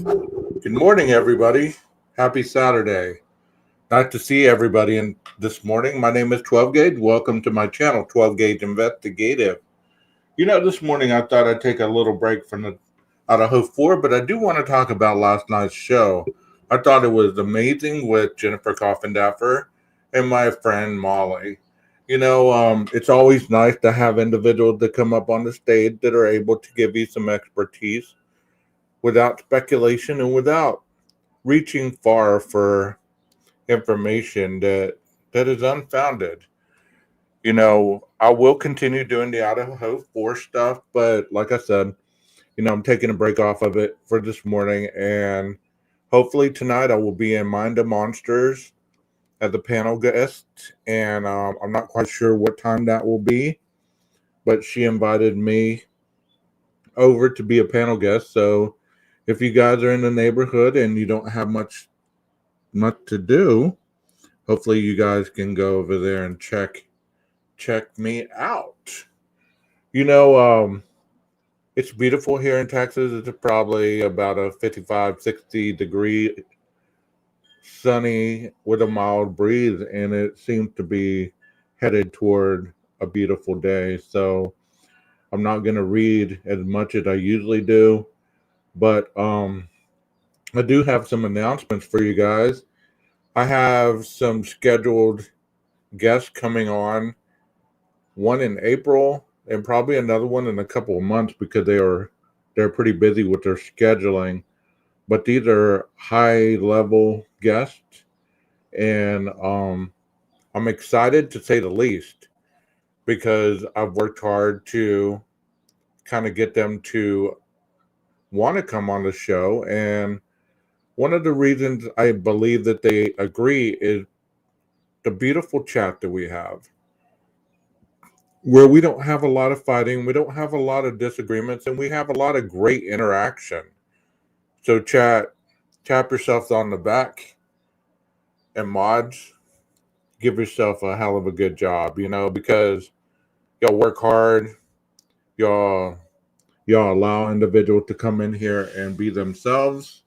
Good morning, everybody. Happy Saturday. Nice to see everybody in this morning. My name is 12 Gauge. Welcome to my channel, 12 Gauge Investigative. This morning I thought I'd take a little break from the Idaho 4, but I do want to talk about last night's show. I thought it was amazing with Jennifer Coffindaffer and my friend Molly. It's always nice to have individuals that come up on the stage that are able to give you some expertise without speculation and without reaching far for information that is unfounded. I will continue doing the Idaho 4 stuff, but like I said, I'm taking a break off of it for this morning, and hopefully tonight I will be in Mind of Monsters as a panel guest, and I'm not quite sure what time that will be, but she invited me over to be a panel guest. So if you guys are in the neighborhood and you don't have much to do, hopefully you guys can go over there and check me out. You know, it's beautiful here in Texas. It's probably about a 55, 60 degree sunny with a mild breeze, and it seems to be headed toward a beautiful day. So I'm not going to read as much as I usually do, but I do have some announcements for you guys. I have some scheduled guests coming on, one in April and probably another one in a couple of months because they're pretty busy with their scheduling. But these are high level guests, and I'm excited to say the least because I've worked hard to kind of get them to want to come on the show. And one of the reasons I believe that they agree is the beautiful chat that we have, where we don't have a lot of fighting, we don't have a lot of disagreements, and we have a lot of great interaction. So, chat, tap yourself on the back, and mods, give yourself a hell of a good job, because y'all work hard, y'all y'all allow individuals to come in here and be themselves,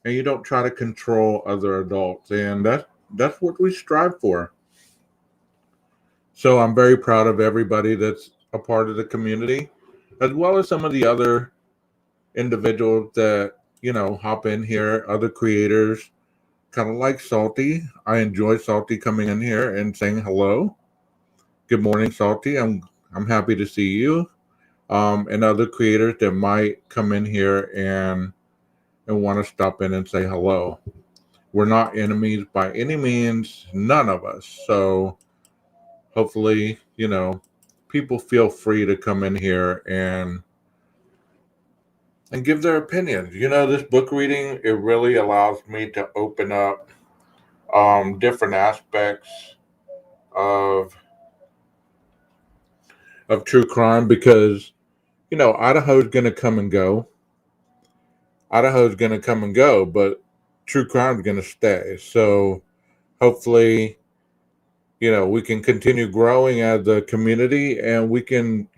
and you don't try to control other adults, and that's what we strive for. So I'm very proud of everybody that's a part of the community, as well as some of the other individuals that hop in here, other creators, kind of like Salty. I enjoy Salty coming in here and saying hello. Good morning, Salty. I'm happy to see you. And other creators that might come in here and want to stop in and say hello. We're not enemies by any means, none of us. So hopefully, people feel free to come in here and give their opinions. This book reading, it really allows me to open up different aspects of true crime because Idaho's going to come and go. Idaho's going to come and go, but true crime's going to stay. So hopefully, we can continue growing as a community, and we can,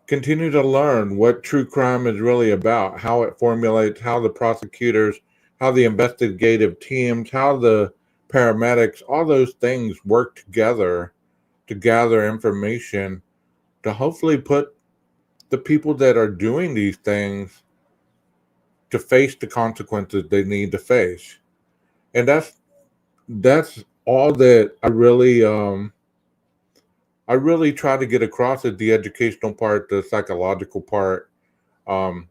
continue to learn what true crime is really about, how it formulates, how the prosecutors, how the investigative teams, how the paramedics, all those things work together to gather information to hopefully put the people that are doing these things to face the consequences they need to face. And that's all that I really try to get across is the educational part, the psychological part. Um,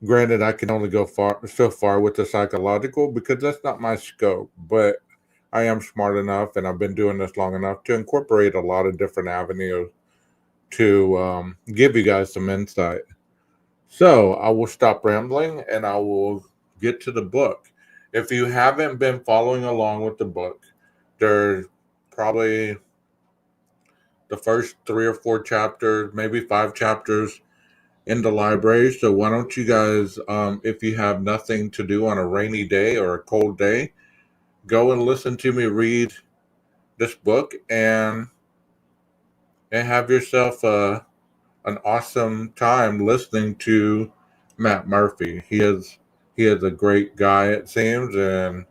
Granted, I can only go so far with the psychological because that's not my scope, but I am smart enough and I've been doing this long enough to incorporate a lot of different avenues to give you guys some insight. So I will stop rambling and I will get to the book. If you haven't been following along with the book, there's probably the first 3 or 4 chapters, maybe 5 chapters in the library. So why don't you guys, if you have nothing to do on a rainy day or a cold day, go and listen to me read this book and have yourself an awesome time listening to Matt Murphy. He is a great guy, it seems, and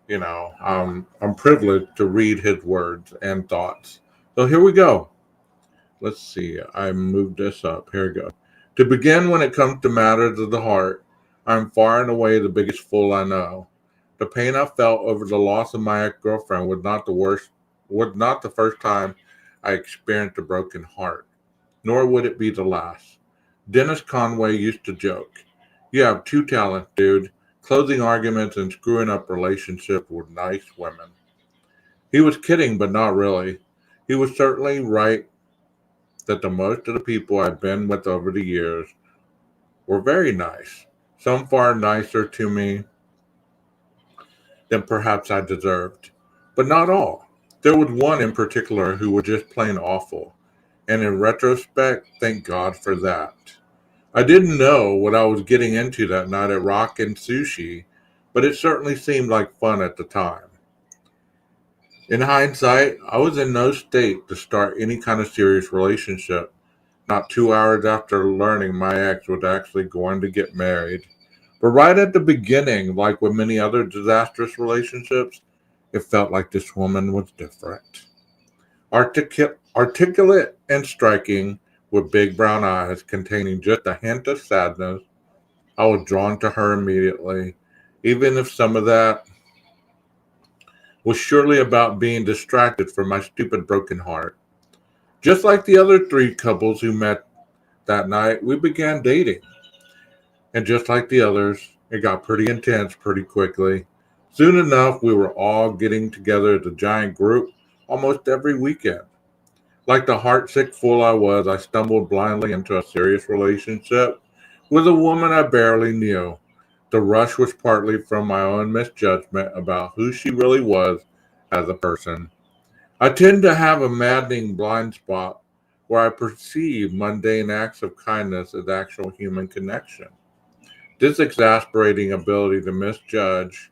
I'm privileged to read his words and thoughts. So here we go. Let's see. I moved this up. Here we go. To begin, when it comes to matters of the heart, I'm far and away the biggest fool I know. The pain I felt over the loss of my ex-girlfriend was not the first time I experienced a broken heart, nor would it be the last. Dennis Conway used to joke, "You have two talents, dude: closing arguments and screwing up relationships with nice women." He was kidding, but not really. He was certainly right that the most of the people I've been with over the years were very nice, some far nicer to me than perhaps I deserved. But not all. There was one in particular who was just plain awful, and in retrospect, thank God for that. I didn't know what I was getting into that night at Rock and Sushi, but it certainly seemed like fun at the time. In hindsight, I was in no state to start any kind of serious relationship, not 2 hours after learning my ex was actually going to get married. But right at the beginning, like with many other disastrous relationships, it felt like this woman was different. Articulate and striking, with big brown eyes containing just a hint of sadness, I was drawn to her immediately, even if some of that was surely about being distracted from my stupid broken heart. Just like the other three couples who met that night, we began dating. And just like the others, it got pretty intense pretty quickly. Soon enough, we were all getting together as a giant group almost every weekend. Like the heartsick fool I was, I stumbled blindly into a serious relationship with a woman I barely knew. The rush was partly from my own misjudgment about who she really was as a person. I tend to have a maddening blind spot where I perceive mundane acts of kindness as actual human connection. This exasperating ability to misjudge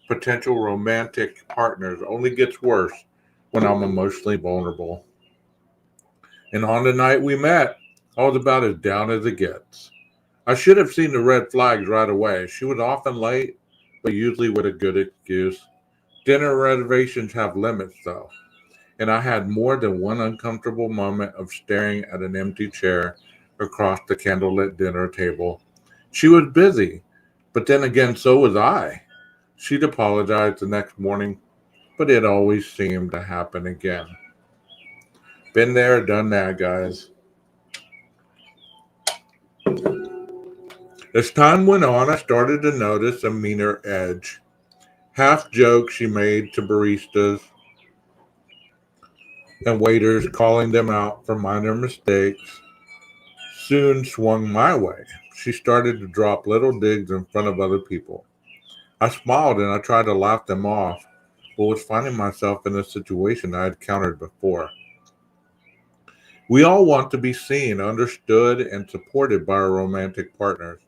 potential romantic partners only gets worse when I'm emotionally vulnerable. And on the night we met, I was about as down as it gets. I should have seen the red flags right away. She was often late, but usually with a good excuse. Dinner reservations have limits, though, and I had more than one uncomfortable moment of staring at an empty chair across the candlelit dinner table. She was busy, but then again, so was I. She'd apologized the next morning, but it always seemed to happen again. Been there, done that, guys. As time went on, I started to notice a meaner edge. Half jokes she made to baristas and waiters, calling them out for minor mistakes, soon swung my way. She started to drop little digs in front of other people. I smiled and I tried to laugh them off, but was finding myself in a situation I had encountered before. We all want to be seen, understood, and supported by our romantic partners,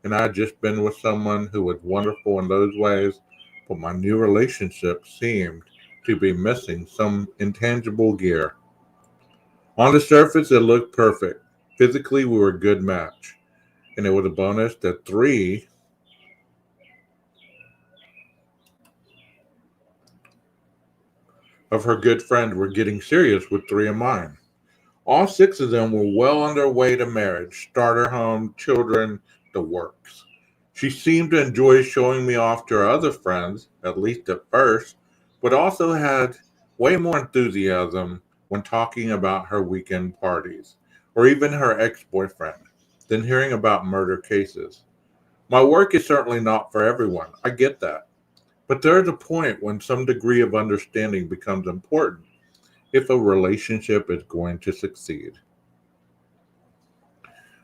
and I had just been with someone who was wonderful in those ways, but my new relationship seemed to be missing some intangible gear. On the surface, it looked perfect. Physically, we were a good match, and it was a bonus that three of her good friends were getting serious with three of mine. All six of them were well on their way to marriage, starter home, children, the works. She seemed to enjoy showing me off to her other friends, at least at first, but also had way more enthusiasm when talking about her weekend parties, or even her ex boyfriend, than hearing about murder cases. My work is certainly not for everyone. I get that. But there's a point when some degree of understanding becomes important if a relationship is going to succeed.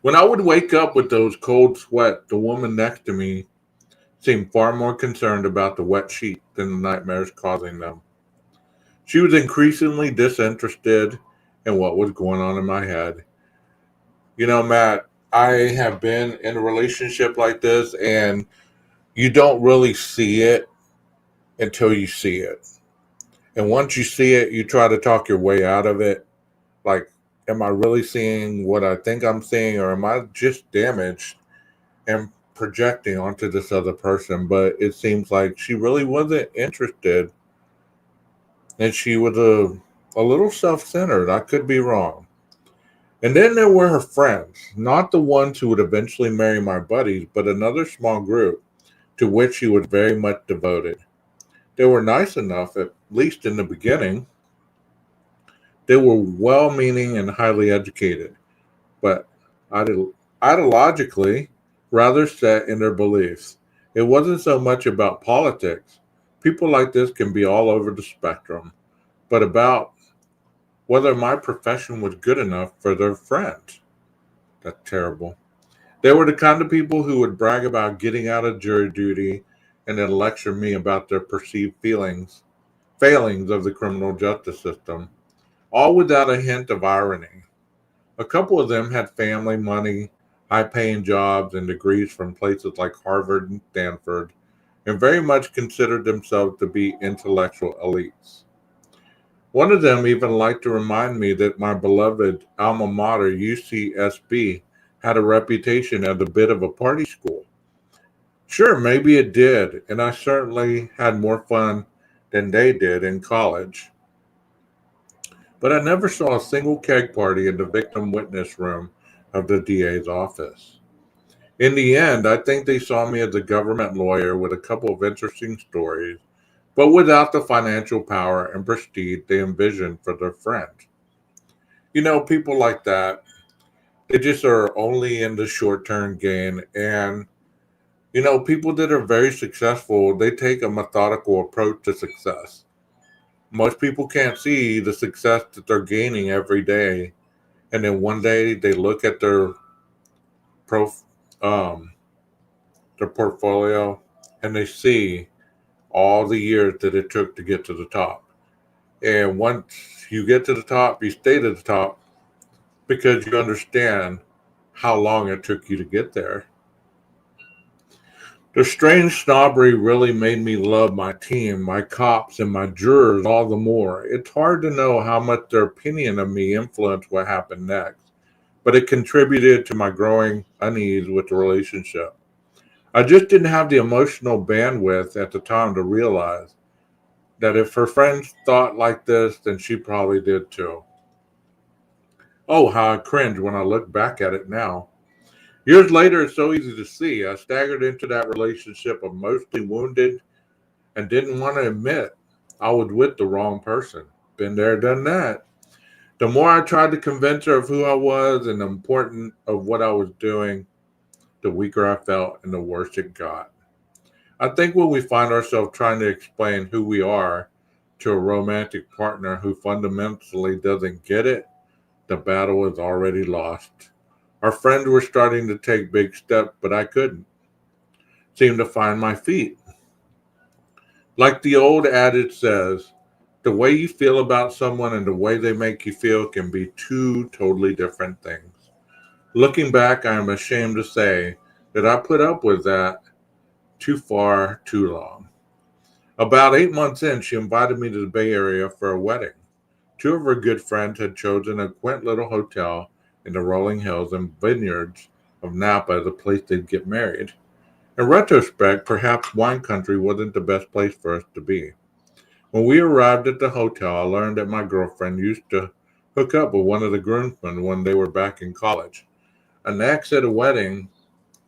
When I would wake up with those cold sweats, the woman next to me seemed far more concerned about the wet sheet than the nightmares causing them. She was increasingly disinterested in what was going on in my head. Matt, I have been in a relationship like this, and you don't really see it until you see it. And once you see it, you try to talk your way out of it. Like, am I really seeing what I think I'm seeing, or am I just damaged? and projecting onto this other person, but it seems like she really wasn't interested and she was a little self centered. I could be wrong. And then there were her friends, not the ones who would eventually marry my buddies, but another small group to which she was very much devoted. They were nice enough, at least in the beginning. They were well meaning and highly educated, but ideologically rather set in their beliefs. It wasn't so much about politics. People like this can be all over the spectrum, but about whether my profession was good enough for their friends. That's terrible. They were the kind of people who would brag about getting out of jury duty and then lecture me about their perceived failings of the criminal justice system, all without a hint of irony. A couple of them had family, money, high paying jobs, and degrees from places like Harvard and Stanford, and very much considered themselves to be intellectual elites. One of them even liked to remind me that my beloved alma mater, UCSB, had a reputation as a bit of a party school. Sure, maybe it did, and I certainly had more fun than they did in college. But I never saw a single keg party in the victim witness room of the DA's office. In the end, I think they saw me as a government lawyer with a couple of interesting stories, but without the financial power and prestige they envisioned for their friend. People like that, they just are only in the short term gain. And, people that are very successful, they take a methodical approach to success. Most people can't see the success that they're gaining every day. And then one day they look at prof, um, their portfolio and they see all the years that it took to get to the top. And once you get to the top, you stay to the top because you understand how long it took you to get there. The strange snobbery really made me love my team, my cops, and my jurors all the more. It's hard to know how much their opinion of me influenced what happened next, but it contributed to my growing unease with the relationship. I just didn't have the emotional bandwidth at the time to realize that if her friends thought like this, then she probably did too. Oh, how I cringe when I look back at it now. Years later, it's so easy to see. I staggered into that relationship emotionally wounded and didn't want to admit I was with the wrong person. Been there, done that. The more I tried to convince her of who I was and the importance of what I was doing, the weaker I felt and the worse it got. I think when we find ourselves trying to explain who we are to a romantic partner who fundamentally doesn't get it, the battle is already lost. Our friends were starting to take big steps, but I couldn't seem to find my feet. Like the old adage says, the way you feel about someone and the way they make you feel can be two totally different things. Looking back, I am ashamed to say that I put up with that too far, too long. About 8 months in, she invited me to the Bay Area for a wedding. Two of her good friends had chosen a quaint little hotel in the rolling hills and vineyards of Napa as a place they'd get married. In retrospect, perhaps wine country wasn't the best place for us to be. When we arrived at the hotel, I learned that my girlfriend used to hook up with one of the groomsmen when they were back in college. An ex at a wedding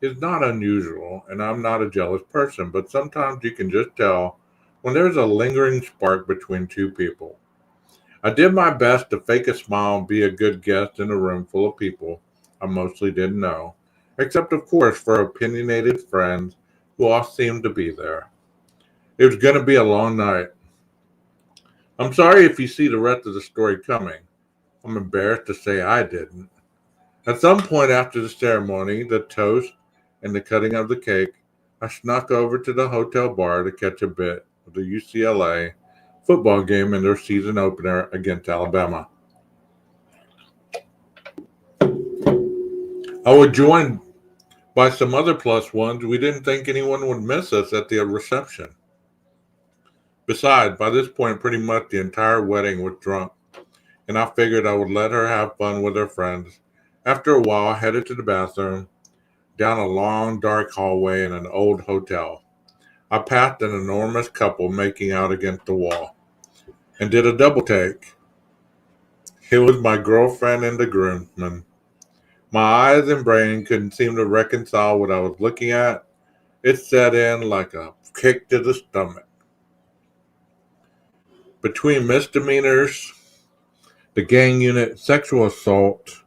is not unusual, and I'm not a jealous person, but sometimes you can just tell when there's a lingering spark between two people. I did my best to fake a smile and be a good guest in a room full of people I mostly didn't know, except, of course, for opinionated friends who all seemed to be there. It was going to be a long night. I'm sorry if you see the rest of the story coming. I'm embarrassed to say I didn't. At some point after the ceremony, the toast, and the cutting of the cake, I snuck over to the hotel bar to catch a bit of the UCLA football game in their season opener against Alabama. I was joined by some other plus ones. We didn't think anyone would miss us at the reception. Besides, by this point, pretty much the entire wedding was drunk, and I figured I would let her have fun with her friends. After a while, I headed to the bathroom. down a long, dark hallway in an old hotel. I passed an enormous couple making out against the wall and did a double take. It was my girlfriend and the groomsman. My eyes and brain couldn't seem to reconcile what I was looking at. It set in like a kick to the stomach. Between misdemeanors, the gang unit, sexual assault,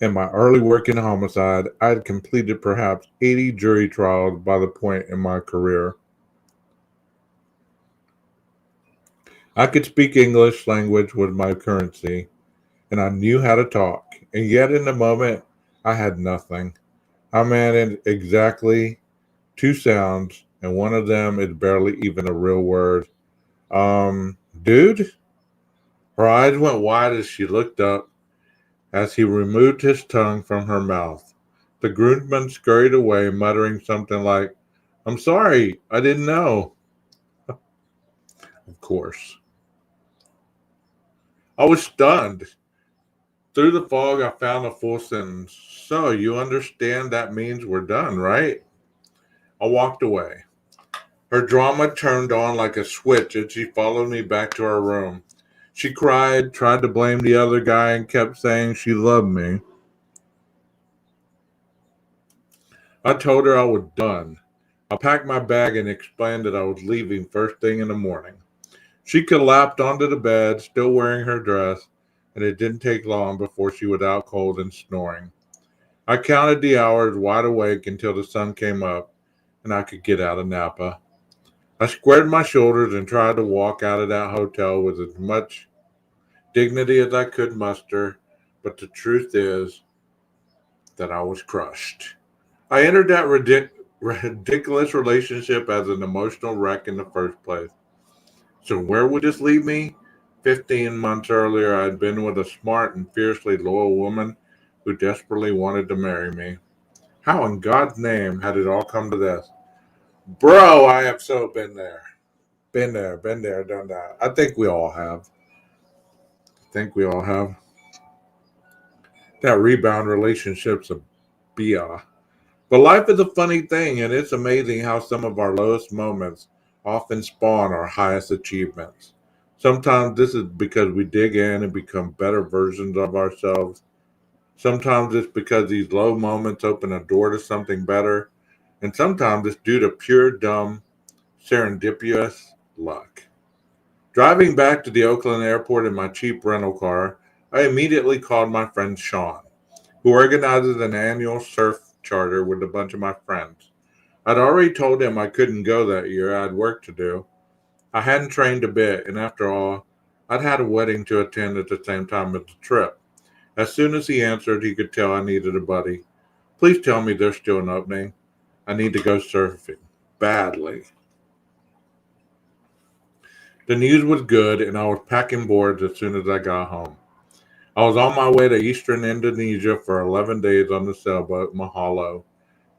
and my early work in homicide, I had completed perhaps 80 jury trials by the point in my career. I could speak English language was my currency, and I knew how to talk. And yet in the moment, I had nothing. I managed exactly two sounds, and one of them is barely even a real word. Dude? Her eyes went wide as she looked up as he removed his tongue from her mouth. The groomsman scurried away, muttering something like, I'm sorry, I didn't know. Of course. I was stunned. Through the fog, I found a full sentence. So, you understand that means we're done, right? I walked away. Her drama turned on like a switch as she followed me back to her room. She cried, tried to blame the other guy, and kept saying she loved me. I told her I was done. I packed my bag and explained that I was leaving first thing in the morning. She collapsed onto the bed, still wearing her dress, and it didn't take long before she was out cold and snoring. I counted the hours wide awake until the sun came up and I could get out of Napa. I squared my shoulders and tried to walk out of that hotel with as much dignity as I could muster, but the truth is that I was crushed. I entered that ridiculous relationship as an emotional wreck in the first place. So where would this leave me? 15 months earlier, I had been with a smart and fiercely loyal woman who desperately wanted to marry me. How in God's name had it all come to this? Bro, I have so been there. Been there, done that. I think we all have. I think we all have. That rebound relationship's a BR. But life is a funny thing, and it's amazing how some of our lowest moments often spawn our highest achievements. Sometimes this is because we dig in and become better versions of ourselves. Sometimes it's because these low moments open a door to something better. And sometimes it's due to pure, dumb, serendipitous luck. Driving back to the Oakland airport in my cheap rental car, I immediately called my friend Sean, who organizes an annual surf charter with a bunch of my friends. I'd already told him I couldn't go that year, I had work to do. I hadn't trained a bit, and after all, I'd had a wedding to attend at the same time as the trip. As soon as he answered, he could tell I needed a buddy. Please tell me there's still an opening. I need to go surfing. Badly. The news was good, and I was packing boards as soon as I got home. I was on my way to eastern Indonesia for 11 days on the sailboat Mahalo,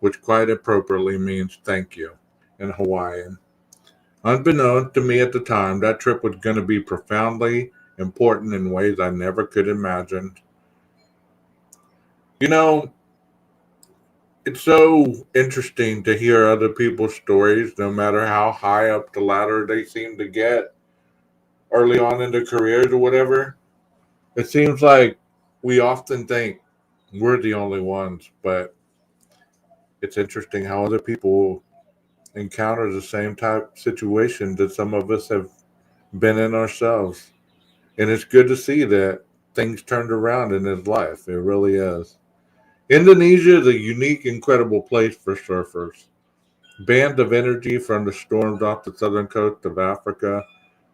which quite appropriately means thank you in Hawaiian. Unbeknownst to me at the time, that trip was going to be profoundly important in ways I never could imagine. You know, it's so interesting to hear other people's stories, no matter how high up the ladder they seem to get early on in their careers or whatever. It seems like we often think we're the only ones, but it's interesting how other people encounter the same type situation that some of us have been in ourselves. And it's good to see that things turned around in his life. It really is. Indonesia is a unique, incredible place for surfers. Bands of energy from the storms off the southern coast of Africa,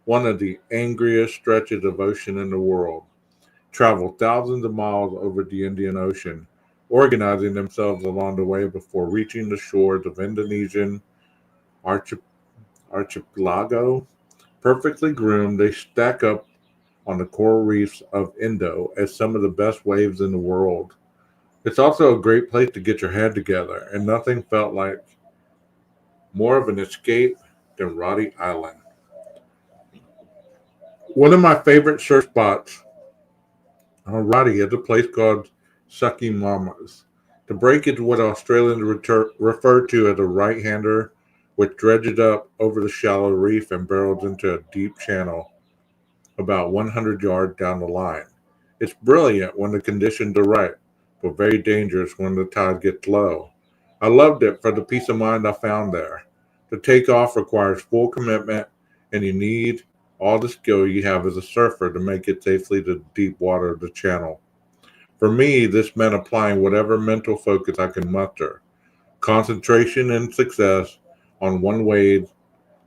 one of the angriest stretches of ocean in the world, travel thousands of miles over the Indian Ocean, organizing themselves along the way before reaching the shores of Indonesian archi- archipelago. Perfectly groomed, they stack up on the coral reefs of Indo as some of the best waves in the world. It's also a great place to get your head together, and nothing felt like more of an escape than Roddy Island. One of my favorite surf spots on Roddy is a place called Sucky Mama's. The break is what Australians refer to as a right-hander, which dredges up over the shallow reef and barrels into a deep channel about 100 yards down the line. It's brilliant when the conditions are right, but very dangerous when the tide gets low. I loved it for the peace of mind I found there. The takeoff requires full commitment, and you need all the skill you have as a surfer to make it safely to the deep water of the channel. For me, this meant applying whatever mental focus I could muster. Concentration and success on one wave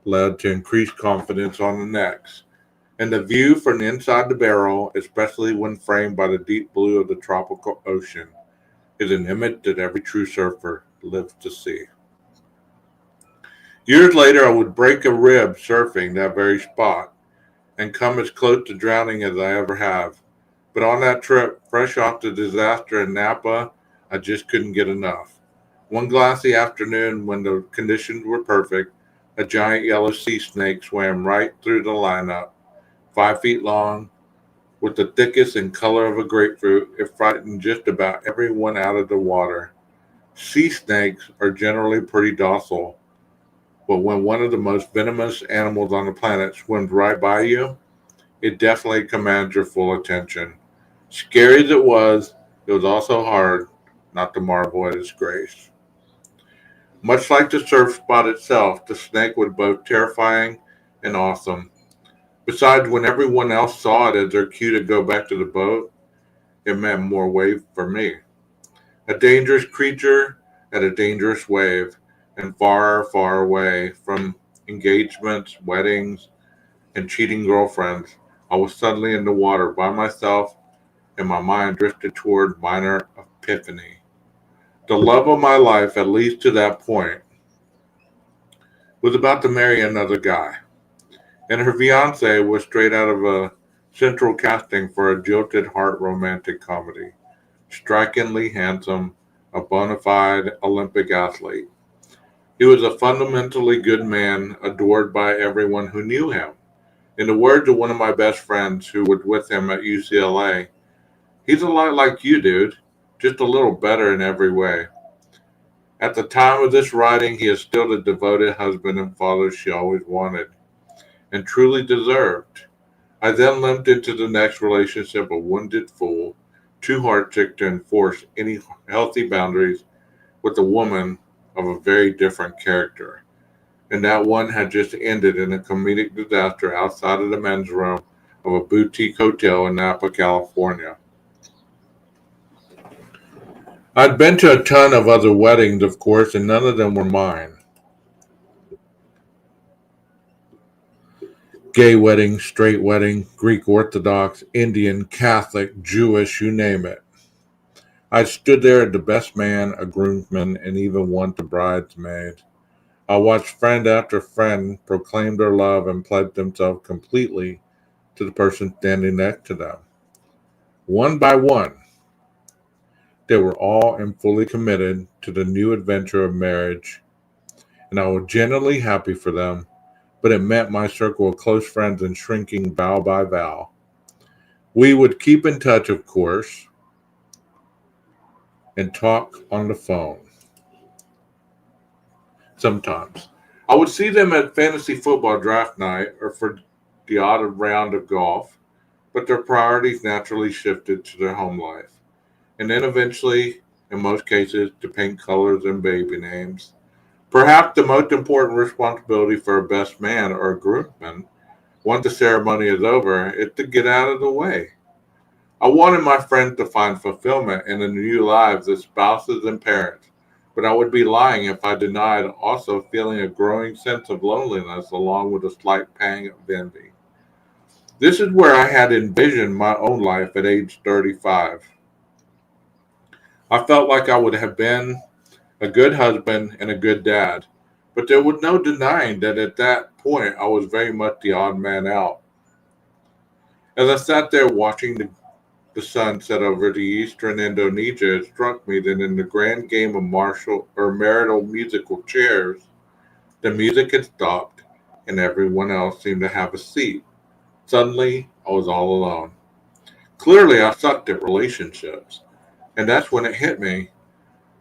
led to increased confidence on the next. And the view from inside the barrel, especially when framed by the deep blue of the tropical ocean, is an image that every true surfer lives to see. Years later, I would break a rib surfing that very spot and come as close to drowning as I ever have. But on that trip, fresh off the disaster in Napa, I just couldn't get enough. One glassy afternoon, when the conditions were perfect, a giant yellow sea snake swam right through the lineup, 5 feet long, with the thickest and color of a grapefruit. It frightened just about everyone out of the water. Sea snakes are generally pretty docile, but when one of the most venomous animals on the planet swims right by you, it definitely commands your full attention. Scary as it was also hard not to marvel at its grace. Much like the surf spot itself, the snake was both terrifying and awesome. Besides, when everyone else saw it as their cue to go back to the boat, it meant more wave for me. A dangerous creature at a dangerous wave, and far, far away from engagements, weddings, and cheating girlfriends, I was suddenly in the water by myself, and my mind drifted toward minor epiphany. The love of my life, at least to that point, was about to marry another guy, and her fiance was straight out of a central casting for a jilted heart romantic comedy. Strikingly handsome, a bona fide Olympic athlete. He was a fundamentally good man, adored by everyone who knew him. In the words of one of my best friends who was with him at UCLA, he's a lot like you, dude, just a little better in every way. At the time of this writing, he is still the devoted husband and father she always wanted and truly deserved. I then limped into the next relationship a wounded fool, too heartsick to enforce any healthy boundaries with a woman of a very different character. And that one had just ended in a comedic disaster outside of the men's room of a boutique hotel in Napa, California. I'd been to a ton of other weddings, of course, and none of them were mine. Gay wedding, straight wedding, Greek Orthodox, Indian, Catholic, Jewish, you name it. I stood there as the best man, a groomsman, and even once a bridesmaid. I watched friend after friend proclaim their love and pledge themselves completely to the person standing next to them. One by one, they were all and fully committed to the new adventure of marriage, and I was genuinely happy for them, but it meant my circle of close friends and shrinking vow by vow. We would keep in touch, of course, and talk on the phone sometimes. I would see them at fantasy football draft night or for the odd round of golf, but their priorities naturally shifted to their home life. And then eventually, in most cases, to paint colors and baby names. Perhaps the most important responsibility for a best man or a groomsman, once the ceremony is over, is to get out of the way. I wanted my friends to find fulfillment in the new lives as spouses and parents, but I would be lying if I denied also feeling a growing sense of loneliness along with a slight pang of envy. This is where I had envisioned my own life at age 35. I felt like I would have been a good husband and a good dad, but there was no denying that at that point I was very much the odd man out. As I sat there watching the sun set over the eastern Indonesia, it struck me that in the grand game of martial or marital musical chairs, the music had stopped and everyone else seemed to have a seat. Suddenly, I was all alone. Clearly, I sucked at relationships, and that's when it hit me.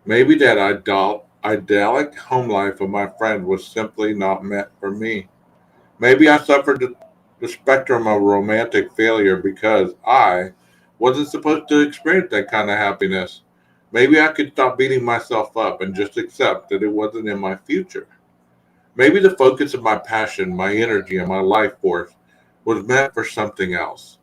Maybe that idyllic home life of my friend was simply not meant for me. Maybe I suffered the spectrum of romantic failure because I wasn't supposed to experience that kind of happiness. Maybe I could stop beating myself up and just accept that it wasn't in my future. Maybe the focus of my passion, my energy, and my life force was meant for something else.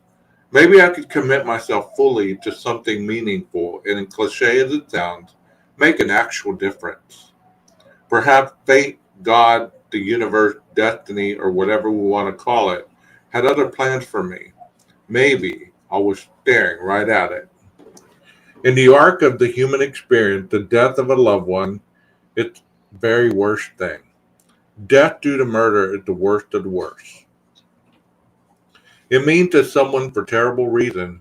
Maybe I could commit myself fully to something meaningful and, as cliche as it sounds, make an actual difference. Perhaps fate, God, the universe, destiny, or whatever we want to call it, had other plans for me. Maybe I was staring right at it. In the arc of the human experience, the death of a loved one is the very worst thing. Death due to murder is the worst of the worst. It means that someone, for terrible reason,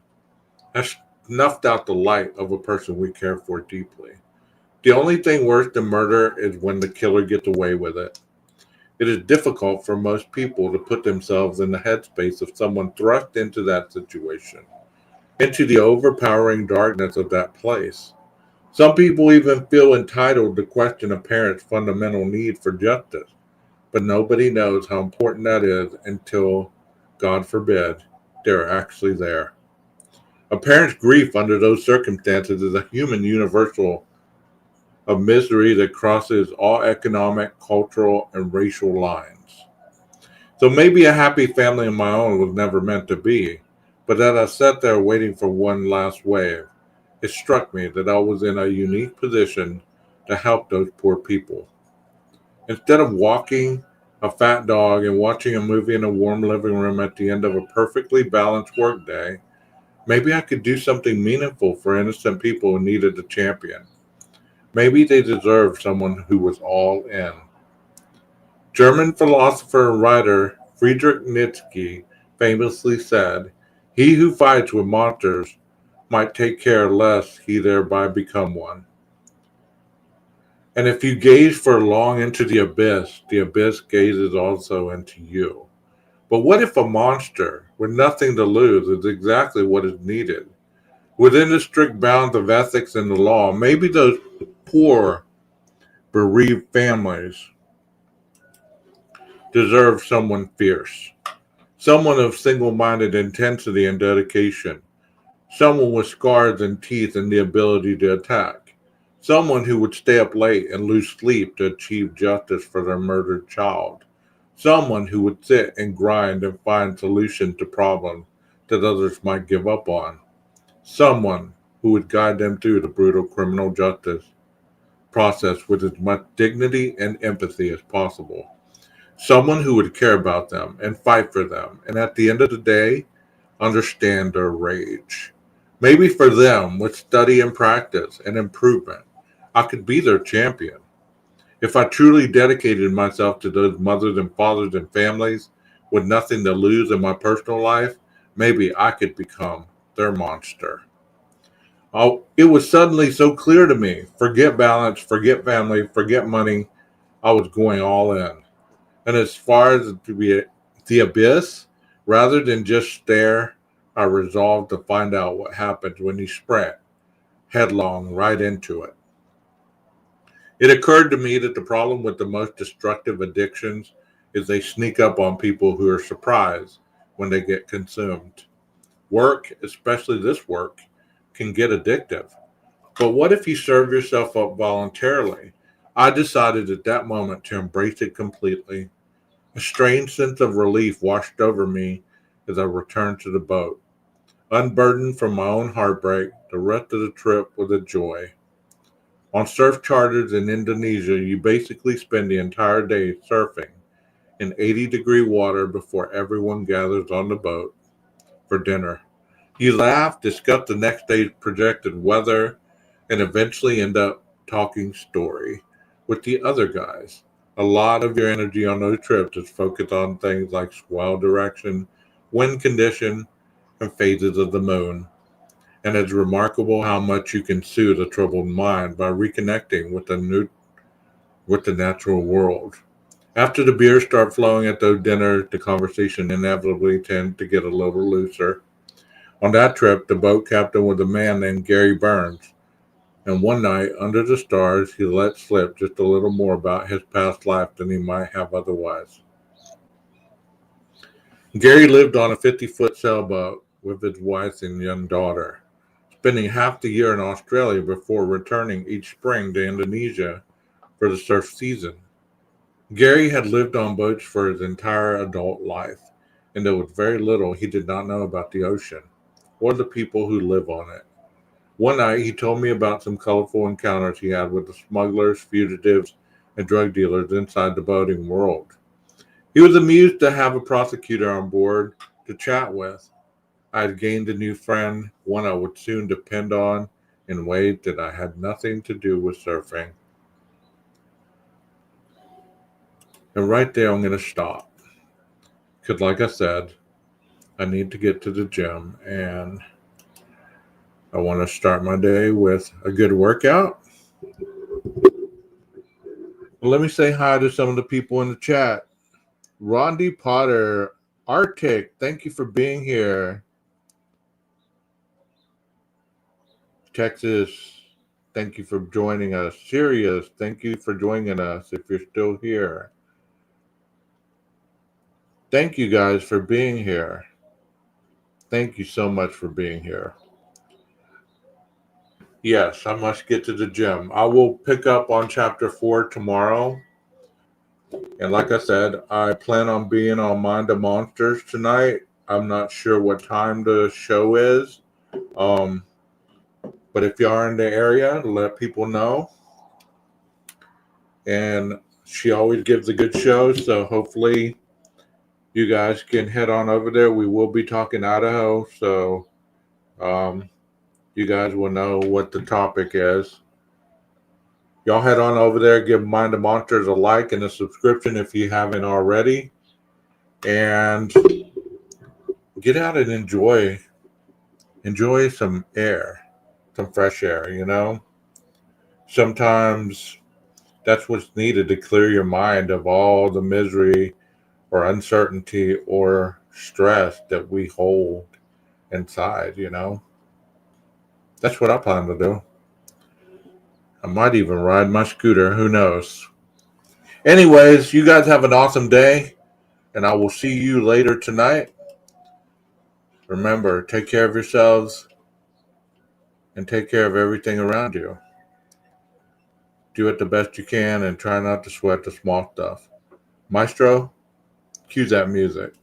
has snuffed out the light of a person we care for deeply. The only thing worse than murder is when the killer gets away with it. It is difficult for most people to put themselves in the headspace of someone thrust into that situation, into the overpowering darkness of that place. Some people even feel entitled to question a parent's fundamental need for justice, but nobody knows how important that is until, God forbid, they're actually there. A parent's grief under those circumstances is a human universal of misery that crosses all economic, cultural, and racial lines. So maybe a happy family of my own was never meant to be, but as I sat there waiting for one last wave, it struck me that I was in a unique position to help those poor people. Instead of walking a fat dog and watching a movie in a warm living room at the end of a perfectly balanced workday, maybe I could do something meaningful for innocent people who needed a champion. Maybe they deserved someone who was all in. German philosopher and writer Friedrich Nietzsche famously said, "He who fights with monsters might take care lest he thereby become one." And if you gaze for long into the abyss gazes also into you. But what if a monster with nothing to lose is exactly what is needed? Within the strict bounds of ethics and the law, maybe those poor, bereaved families deserve someone fierce, someone of single minded intensity and dedication, someone with scars and teeth and the ability to attack, someone who would stay up late and lose sleep to achieve justice for their murdered child, someone who would sit and grind and find solutions to problems that others might give up on, someone who would guide them through the brutal criminal justice process with as much dignity and empathy as possible. Someone who would care about them and fight for them, and at the end of the day, understand their rage. Maybe for them, with study and practice and improvement, I could be their champion. If I truly dedicated myself to those mothers and fathers and families with nothing to lose in my personal life, maybe I could become their monster. Oh, it was suddenly so clear to me. Forget balance, forget family, forget money. I was going all in. And as far as to be the abyss, rather than just stare, I resolved to find out what happens when you sprint headlong right into it. It occurred to me that the problem with the most destructive addictions is they sneak up on people who are surprised when they get consumed. Work, especially this work, can get addictive. But what if you serve yourself up voluntarily? I decided at that moment to embrace it completely. A strange sense of relief washed over me as I returned to the boat. Unburdened from my own heartbreak, the rest of the trip was a joy. On surf charters in Indonesia, you basically spend the entire day surfing in 80-degree water before everyone gathers on the boat for dinner. You laugh, discuss the next day's projected weather, and eventually end up talking story with the other guys. A lot of your energy on those trips is focused on things like swell direction, wind condition, and phases of the moon. And it's remarkable how much you can soothe a troubled mind by reconnecting with the natural world. After the beers start flowing at those dinners, the conversation inevitably tends to get a little looser. On that trip, the boat captain was a man named Gary Burns, And one night, under the stars, he let slip just a little more about his past life than he might have otherwise. Gary lived on a 50-foot sailboat with his wife and young daughter, spending half the year in Australia before returning each spring to Indonesia for the surf season. Gary had lived on boats for his entire adult life, and there was very little he did not know about the ocean or the people who live on it. One night, he told me about some colorful encounters he had with the smugglers, fugitives, and drug dealers inside the boating world. He was amused to have a prosecutor on board to chat with. I had gained a new friend, one I would soon depend on in ways that I had nothing to do with surfing. And right there, I'm going to stop. Because, like I said, I need to get to the gym and I want to start my day with a good workout. Let me say hi to some of the people in the chat. Rondi Potter, Arctic, thank you for being here. Texas, thank you for joining us. Sirius, thank you for joining us if you're still here. Thank you guys for being here. Thank you so much for being here. Yes, I must get to the gym. I will pick up on chapter 4 tomorrow. And like I said, I plan on being on Mind the Monsters tonight. I'm not sure what time the show is. But if you are in the area, let people know. And she always gives a good show, so hopefully you guys can head on over there. We will be talking Idaho, so you guys will know what the topic is. Y'all head on over there, give Mind the Monsters a like and a subscription if you haven't already. And get out and enjoy some air, some fresh air, you know? Sometimes that's what's needed to clear your mind of all the misery or uncertainty or stress that we hold inside, you know? That's what I plan to do. I might even ride my scooter, who knows? Anyways, you guys have an awesome day, and I will see you later tonight. Remember, take care of yourselves and take care of everything around you. Do it the best you can and try not to sweat the small stuff. Maestro, cue that music.